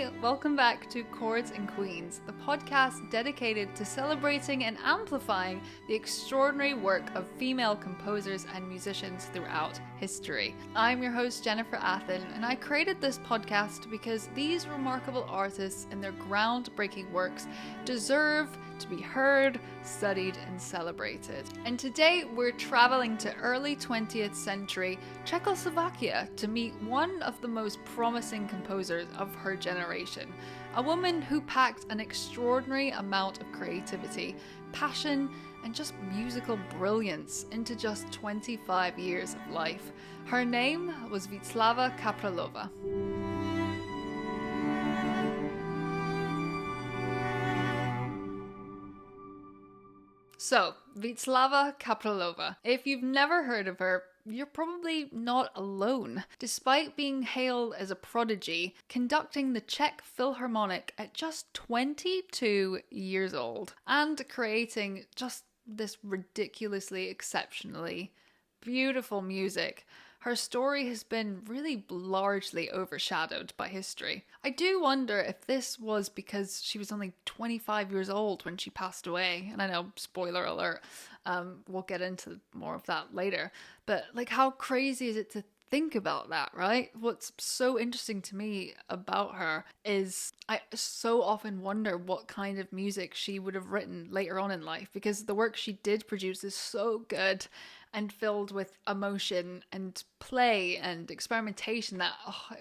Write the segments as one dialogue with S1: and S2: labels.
S1: Hi, welcome back to Chords and Queens, the podcast dedicated to celebrating and amplifying the extraordinary work of female composers and musicians throughout history. I'm your host, Jennifer Athen, and I created this podcast because these remarkable artists and their groundbreaking works deserve to be heard, studied, and celebrated. And today we're traveling to early 20th century Czechoslovakia to meet one of the most promising composers of her generation, a woman who packed an extraordinary amount of creativity, passion, and just musical brilliance into just 25 years of life. Her name was Vítězslava Kaprálová. So, Vítězslava Kaprálová. If you've never heard of her, you're probably not alone. Despite being hailed as a prodigy, conducting the Czech Philharmonic at just 22 years old, and creating just this ridiculously, exceptionally beautiful music, her story has been really largely overshadowed by history. I do wonder if this was because she was only 25 years old when she passed away. And I know, spoiler alert, we'll get into more of that later. But like, how crazy is it to think about that, right? What's so interesting to me about her is I so often wonder what kind of music she would have written later on in life, because the work she did produce is so good and filled with emotion and play and experimentation that I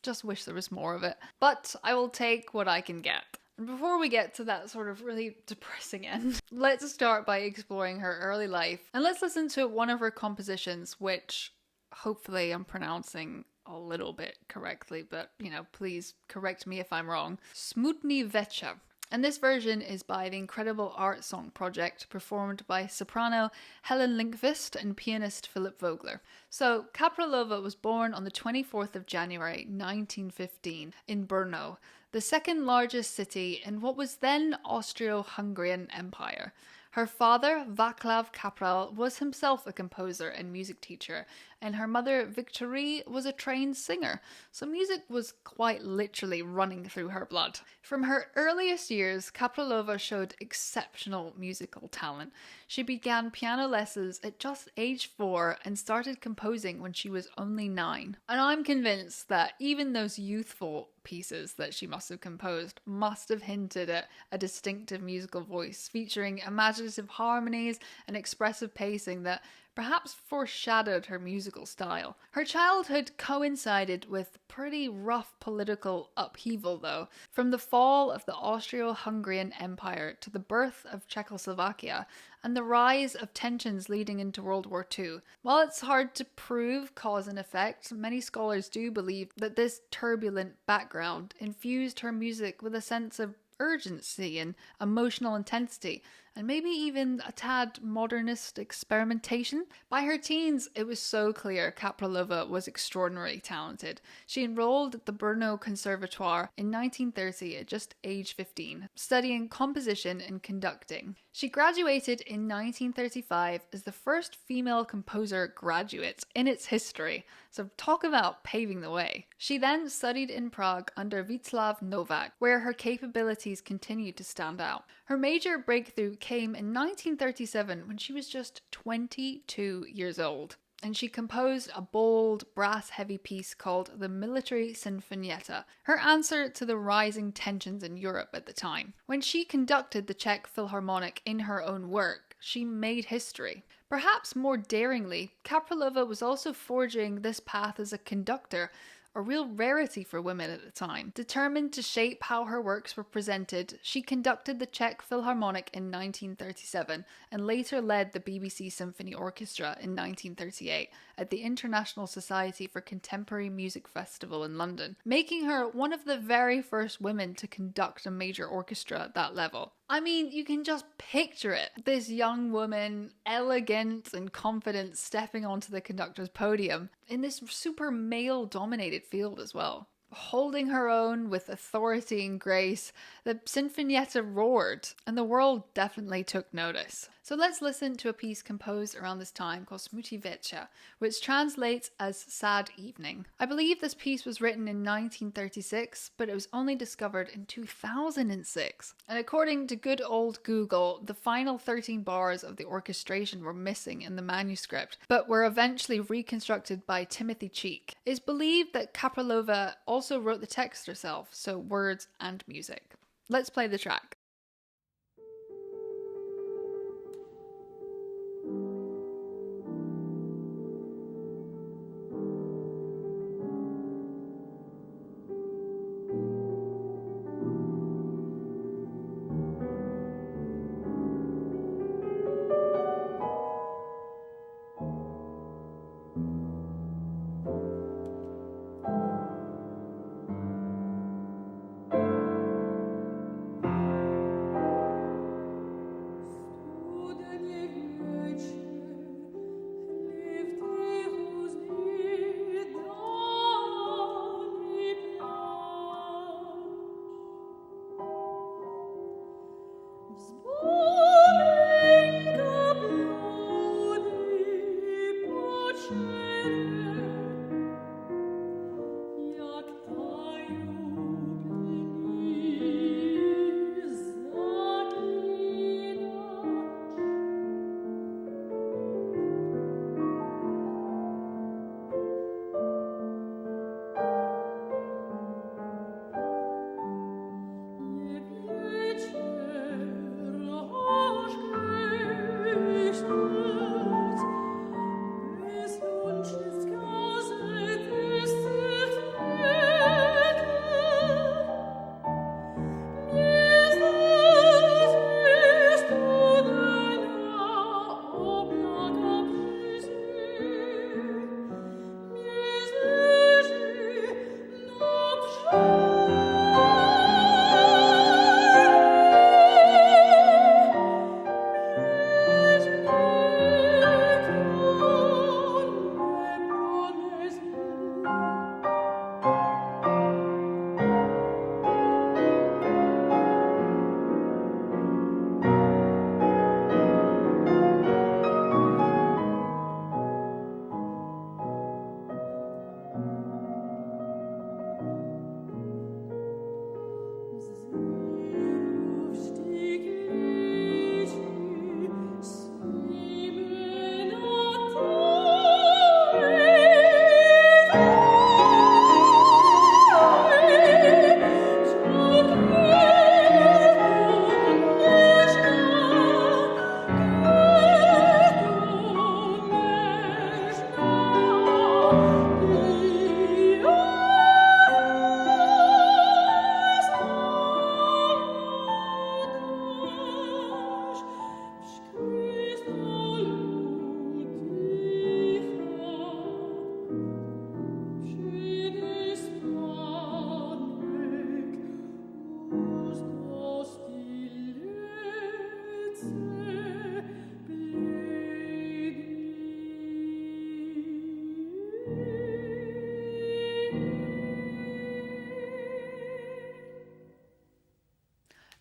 S1: just wish there was more of it. But I will take what I can get. And before we get to that sort of really depressing end, let's start by exploring her early life. And let's listen to one of her compositions, which hopefully I'm pronouncing a little bit correctly, but please correct me if I'm wrong. Smutný večer. And this version is by the incredible art song project performed by soprano Hélène Lindqvist and pianist Philipp Vogler. So, Kaprálová was born on the 24th of January 1915 in Brno, the second largest city in what was then Austro-Hungarian Empire. Her father, Václav Kapral, was himself a composer and music teacher, and her mother, Victorie, was a trained singer, so music was quite literally running through her blood. From her earliest years, Kaprálová showed exceptional musical talent. She began piano lessons at just age 4 and started composing when she was only 9. And I'm convinced that even those youthful pieces that she must have composed must have hinted at a distinctive musical voice, featuring imaginative harmonies and expressive pacing that perhaps foreshadowed her musical style. Her childhood coincided with pretty rough political upheaval, though, from the fall of the Austro-Hungarian Empire to the birth of Czechoslovakia and the rise of tensions leading into World War II. While it's hard to prove cause and effect, many scholars do believe that this turbulent background infused her music with a sense of urgency and emotional intensity, and maybe even a tad modernist experimentation. By her teens, it was so clear Kaprálová was extraordinarily talented. She enrolled at the Brno Conservatoire in 1930 at just age 15, studying composition and conducting. She graduated in 1935 as the first female composer graduate in its history, so talk about paving the way. She then studied in Prague under Václav Novák, where her capabilities continued to stand out. Her major breakthrough came in 1937 when she was just 22 years old, and she composed a bold, brass-heavy piece called the Military Sinfonietta, her answer to the rising tensions in Europe at the time. When she conducted the Czech Philharmonic in her own work, she made history. Perhaps more daringly, Kaprálová was also forging this path as a conductor, a real rarity for women at the time. Determined to shape how her works were presented, she conducted the Czech Philharmonic in 1937 and later led the BBC Symphony Orchestra in 1938 at the International Society for Contemporary Music Festival in London, making her one of the very first women to conduct a major orchestra at that level. I mean, you can just picture it. This young woman, elegant and confident, stepping onto the conductor's podium in this super male-dominated field as well. Holding her own with authority and grace, the Sinfonietta roared, and the world definitely took notice. So let's listen to a piece composed around this time called Smutný večer, which translates as sad evening. I believe this piece was written in 1936, but it was only discovered in 2006. And according to good old Google, the final 13 bars of the orchestration were missing in the manuscript, but were eventually reconstructed by Timothy Cheek. It's believed that Kaprálová also wrote the text herself, so words and music. Let's play the track.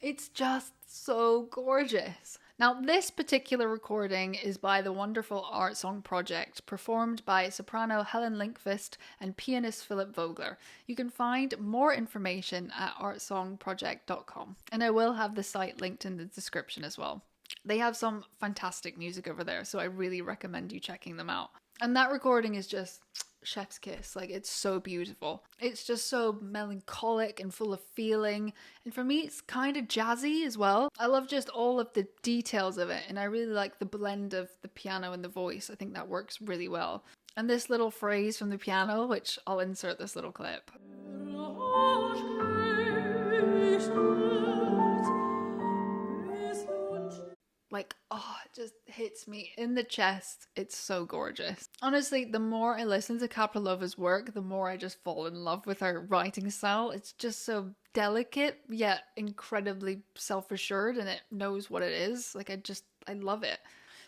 S1: It's just so gorgeous. Now, this particular recording is by the wonderful Art Song Project, performed by soprano Hélène Lindqvist and pianist Philipp Vogler. You can find more information at artsongproject.com, and I will have the site linked in the description as well. They have some fantastic music over there, so I really recommend you checking them out. And that recording is just chef's kiss. Like, it's so beautiful. It's just so melancholic and full of feeling, and for me it's kind of jazzy as well. I love just all of the details of it, and I really like the blend of the piano and the voice. I think that works really well. And this little phrase from the piano, which I'll insert this little clip. Like, oh, it just hits me in the chest. It's so gorgeous. Honestly, the more I listen to Kaprálová's work, the more I just fall in love with her writing style. It's just so delicate, yet incredibly self-assured, and it knows what it is. Like, I love it.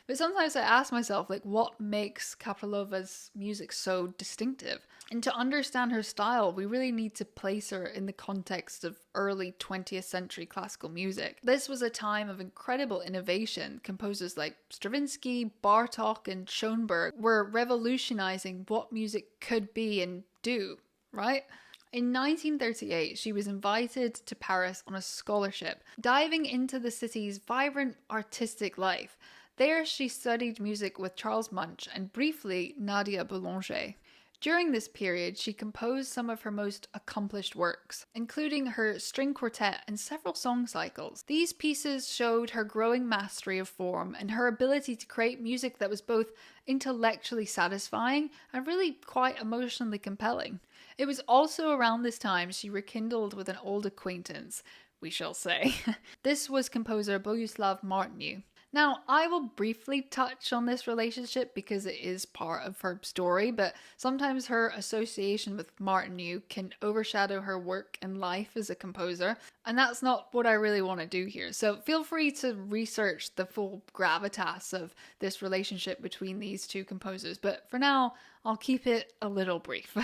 S1: But sometimes I ask myself, like, what makes Kapralova's music so distinctive? And to understand her style, we really need to place her in the context of early 20th century classical music. This was a time of incredible innovation. Composers like Stravinsky, Bartók, and Schoenberg were revolutionizing what music could be and do, right? In 1938, she was invited to Paris on a scholarship, diving into the city's vibrant artistic life. There, she studied music with Charles Munch and briefly Nadia Boulanger. During this period, she composed some of her most accomplished works, including her string quartet and several song cycles. These pieces showed her growing mastery of form and her ability to create music that was both intellectually satisfying and really quite emotionally compelling. It was also around this time she rekindled with an old acquaintance, we shall say. This was composer Bohuslav Martinu. Now, I will briefly touch on this relationship because it is part of her story, but sometimes her association with Martinu can overshadow her work and life as a composer, and that's not what I really want to do here. So feel free to research the full gravitas of this relationship between these two composers, but for now, I'll keep it a little brief.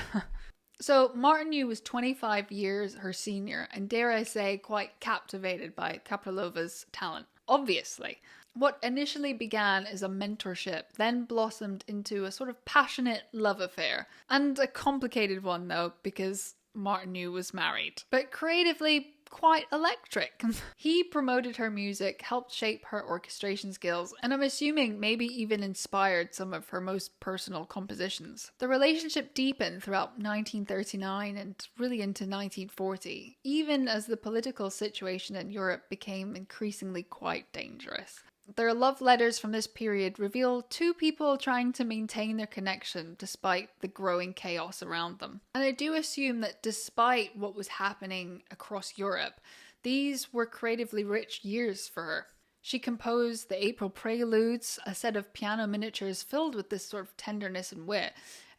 S1: So Martinu was 25 years her senior, and dare I say, quite captivated by Kapralova's talent. Obviously. What initially began as a mentorship then blossomed into a sort of passionate love affair. And a complicated one though, because Martinu was married. But creatively, quite electric. He promoted her music, helped shape her orchestration skills, and I'm assuming maybe even inspired some of her most personal compositions. The relationship deepened throughout 1939 and really into 1940, even as the political situation in Europe became increasingly quite dangerous. Their love letters from this period reveal two people trying to maintain their connection despite the growing chaos around them. And I do assume that despite what was happening across Europe, these were creatively rich years for her. She composed the April Preludes, a set of piano miniatures filled with this sort of tenderness and wit,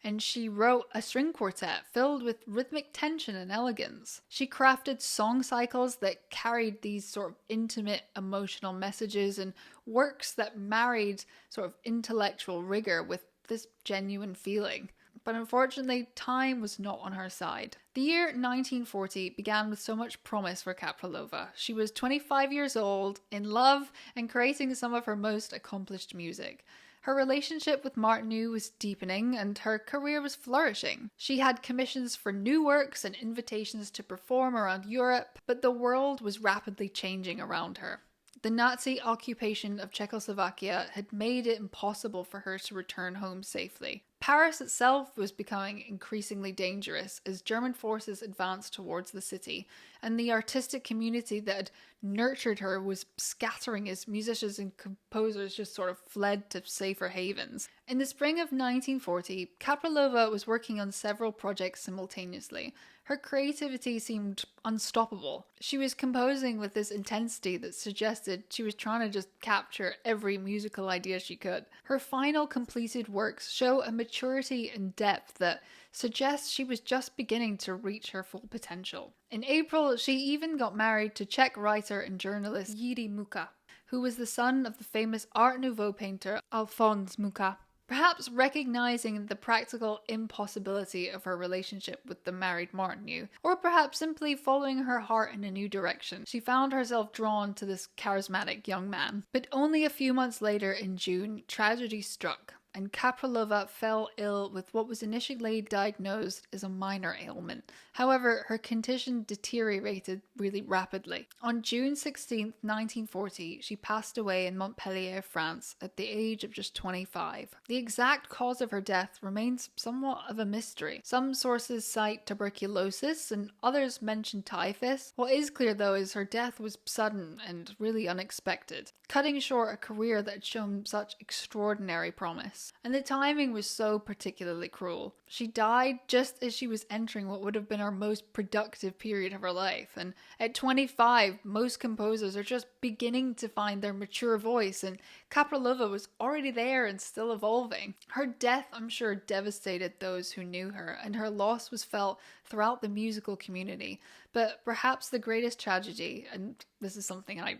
S1: and she wrote a string quartet filled with rhythmic tension and elegance. She crafted song cycles that carried these sort of intimate emotional messages and works that married sort of intellectual rigor with this genuine feeling. But unfortunately, time was not on her side. The year 1940 began with so much promise for Kapralova. She was 25 years old, in love, and creating some of her most accomplished music. Her relationship with Martinu was deepening and her career was flourishing. She had commissions for new works and invitations to perform around Europe, but the world was rapidly changing around her. The Nazi occupation of Czechoslovakia had made it impossible for her to return home safely. Paris itself was becoming increasingly dangerous as German forces advanced towards the city, and the artistic community that had nurtured her was scattering as musicians and composers just sort of fled to safer havens. In the spring of 1940, Kapralova was working on several projects simultaneously. Her creativity seemed unstoppable. She was composing with this intensity that suggested she was trying to just capture every musical idea she could. Her final completed works show a maturity and depth that suggests she was just beginning to reach her full potential. In April, she even got married to Czech writer and journalist Jiří Mucha, who was the son of the famous Art Nouveau painter Alphonse Mucha. Perhaps recognizing the practical impossibility of her relationship with the married Martinu, or perhaps simply following her heart in a new direction, she found herself drawn to this charismatic young man. But only a few months later in June, tragedy struck, and Kapralova fell ill with what was initially diagnosed as a minor ailment. However, her condition deteriorated really rapidly. On June 16, 1940, she passed away in Montpellier, France, at the age of just 25. The exact cause of her death remains somewhat of a mystery. Some sources cite tuberculosis and others mention typhus. What is clear though is her death was sudden and really unexpected, cutting short a career that had shown such extraordinary promise. And the timing was so particularly cruel. She died just as she was entering what would have been her most productive period of her life. And at 25, most composers are just beginning to find their mature voice, and Kapralova was already there and still evolving. Her death, I'm sure, devastated those who knew her, and her loss was felt throughout the musical community. But perhaps the greatest tragedy, and this is something I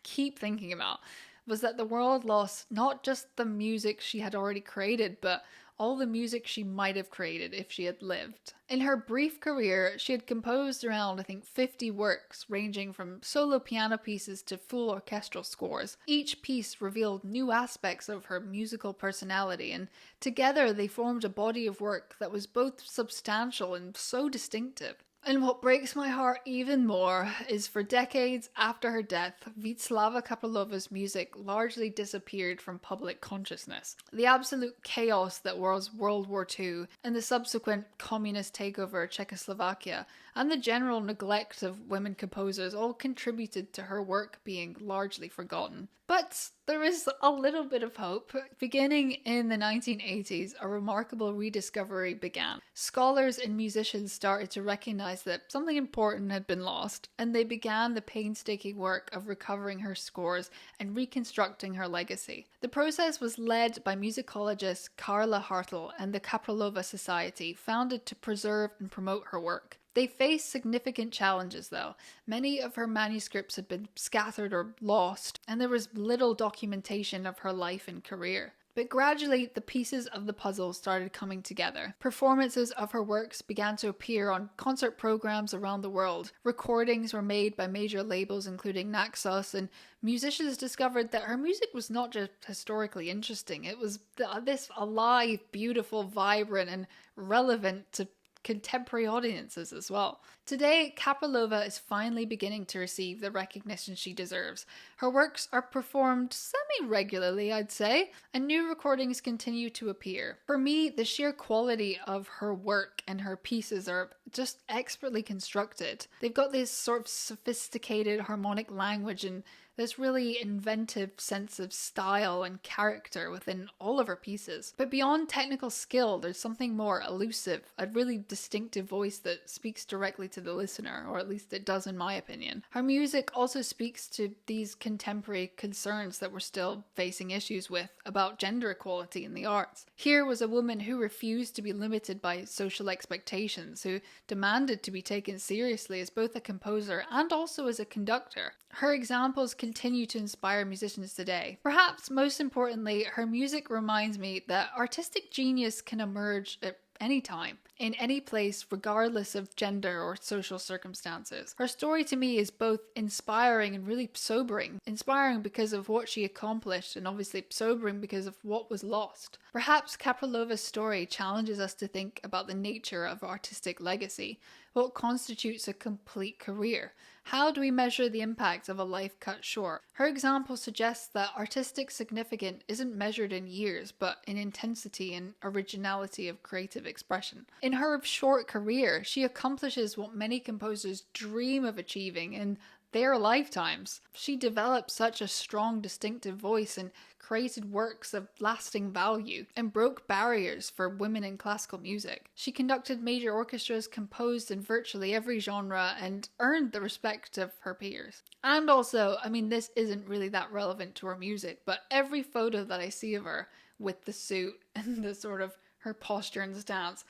S1: keep thinking about, was that the world lost not just the music she had already created, but all the music she might have created if she had lived. In her brief career, she had composed around, 50 works, ranging from solo piano pieces to full orchestral scores. Each piece revealed new aspects of her musical personality, and together they formed a body of work that was both substantial and so distinctive. And what breaks my heart even more is for decades after her death, Vítězslava Kaprálova's music largely disappeared from public consciousness. The absolute chaos that was World War II and the subsequent communist takeover of Czechoslovakia and the general neglect of women composers all contributed to her work being largely forgotten. But there is a little bit of hope. Beginning in the 1980s, a remarkable rediscovery began. Scholars and musicians started to recognize that something important had been lost, and they began the painstaking work of recovering her scores and reconstructing her legacy. The process was led by musicologist Karla Hartl and the Kaprálová Society, founded to preserve and promote her work. They faced significant challenges though. Many of her manuscripts had been scattered or lost, and there was little documentation of her life and career. But gradually, the pieces of the puzzle started coming together. Performances of her works began to appear on concert programs around the world. Recordings were made by major labels including Naxos, and musicians discovered that her music was not just historically interesting, it was this alive, beautiful, vibrant, and relevant to contemporary audiences as well. Today, Kaprálová is finally beginning to receive the recognition she deserves. Her works are performed semi-regularly, I'd say, and new recordings continue to appear. For me, the sheer quality of her work and her pieces are just expertly constructed. They've got this sort of sophisticated harmonic language and this really inventive sense of style and character within all of her pieces. But beyond technical skill, there's something more elusive, a really distinctive voice that speaks directly to the listener, or at least it does in my opinion. Her music also speaks to these contemporary concerns that we're still facing issues with about gender equality in the arts. Here was a woman who refused to be limited by social expectations, who demanded to be taken seriously as both a composer and also as a conductor. Her examples continue to inspire musicians today. Perhaps most importantly, her music reminds me that artistic genius can emerge at any time, in any place, regardless of gender or social circumstances. Her story to me is both inspiring and really sobering. Inspiring because of what she accomplished, and obviously sobering because of what was lost. Perhaps Kaprálova's story challenges us to think about the nature of artistic legacy. What constitutes a complete career? How do we measure the impact of a life cut short? Her example suggests that artistic significance isn't measured in years, but in intensity and originality of creative expression. In her short career, she accomplishes what many composers dream of achieving in their lifetimes. She developed such a strong, distinctive voice and created works of lasting value and broke barriers for women in classical music. She conducted major orchestras, composed in virtually every genre, and earned the respect of her peers. And also, this isn't really that relevant to her music, but every photo that I see of her with the suit and the sort of her posture and stance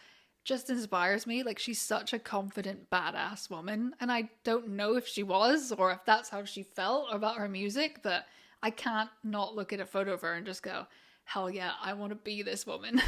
S1: just inspires me. Like, she's such a confident, badass woman, and I don't know if she was or if that's how she felt about her music, but I can't not look at a photo of her and just go, hell yeah, I want to be this woman.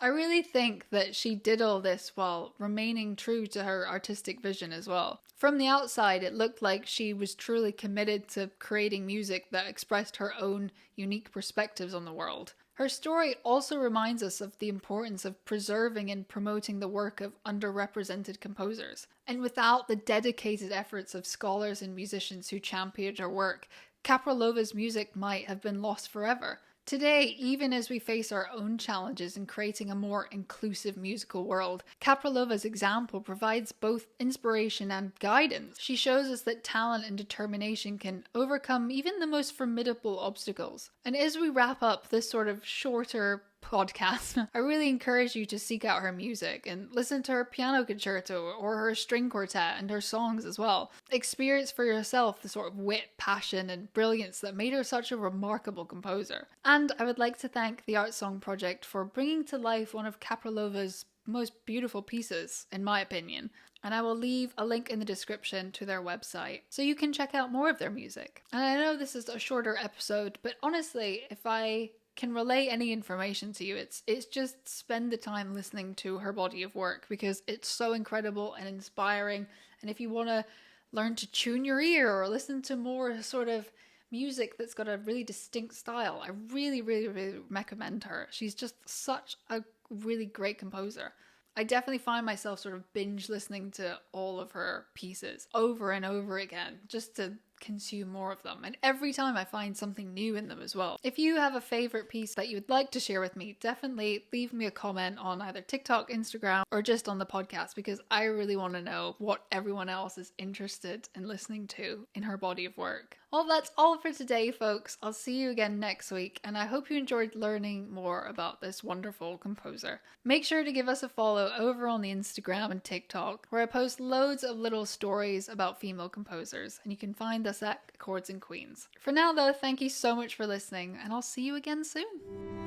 S1: I really think that she did all this while remaining true to her artistic vision as well. From the outside, it looked like she was truly committed to creating music that expressed her own unique perspectives on the world. Her story also reminds us of the importance of preserving and promoting the work of underrepresented composers. And without the dedicated efforts of scholars and musicians who championed her work, Kaprálova's music might have been lost forever. Today, even as we face our own challenges in creating a more inclusive musical world, Kaprálova's example provides both inspiration and guidance. She shows us that talent and determination can overcome even the most formidable obstacles. And as we wrap up this sort of shorter podcast, I really encourage you to seek out her music and listen to her piano concerto or her string quartet and her songs as well. Experience for yourself the sort of wit, passion and brilliance that made her such a remarkable composer. And I would like to thank the Art Song Project for bringing to life one of Kaprálova's most beautiful pieces, in my opinion. And I will leave a link in the description to their website so you can check out more of their music. And I know this is a shorter episode, but honestly, if I can relay any information to you, it's just spend the time listening to her body of work, because it's so incredible and inspiring. And if you want to learn to tune your ear or listen to more sort of music that's got a really distinct style, I really, really, really recommend her. She's just such a really great composer. I definitely find myself sort of binge listening to all of her pieces over and over again, just to consume more of them, and every time I find something new in them as well. If you have a favorite piece that you would like to share with me, definitely leave me a comment on either TikTok, Instagram, or just on the podcast, because I really want to know what everyone else is interested in listening to in her body of work. Well, that's all for today, folks. I'll see you again next week, and I hope you enjoyed learning more about this wonderful composer. Make sure to give us a follow over on the Instagram and TikTok, where I post loads of little stories about female composers, and you can find us at Chords and Queens. For now though, thank you so much for listening, and I'll see you again soon.